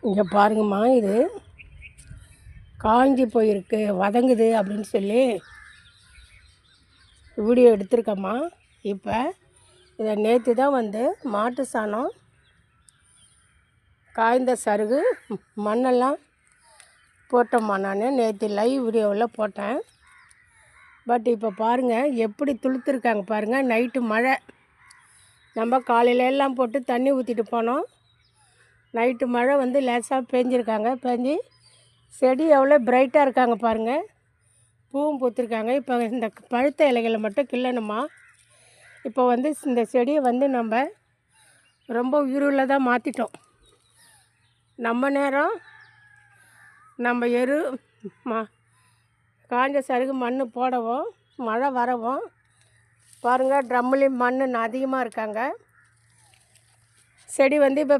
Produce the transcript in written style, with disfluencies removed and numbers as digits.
இங்கே பாருங்கம்மா, இது காஞ்சி போயிருக்கு, வதங்குது அப்படின்னு சொல்லி வீடியோ எடுத்திருக்கேம்மா. இப்போ இதை நேற்று தான் வந்து மாட்டு சாணம், காய்ந்த சருகு, மண்ணெல்லாம் போட்டோம்மா. நான் நேற்று லைவ் வீடியோவில் போட்டேன். பட் இப்போ பாருங்கள் எப்படி துளுத்துருக்காங்க பாருங்கள். நைட்டு மழை, நம்ம காலையிலெல்லாம் போட்டு தண்ணி ஊற்றிட்டு போனோம். நைட்டு மழை வந்து லேசாக பேஞ்சிருக்காங்க. பேஞ்சு செடி எவ்வளோ பிரைட்டாக இருக்காங்க பாருங்கள். பூவும் பூத்துருக்காங்க. இப்போ இந்த பழுத்த இலைகளை மட்டும் கிள்ளணுமா. இப்போ வந்து இந்த செடியை வந்து நம்ம ரொம்ப உயிருள்ளதாக மாற்றிட்டோம். நம்ம நேரம் நம்ம காஞ்ச சருகு மண் போடவும், மழை வரவும் பாருங்கள் ட்ரம்முலேயும் மண் அதிகமாக இருக்காங்க. செடி வந்து இப்போ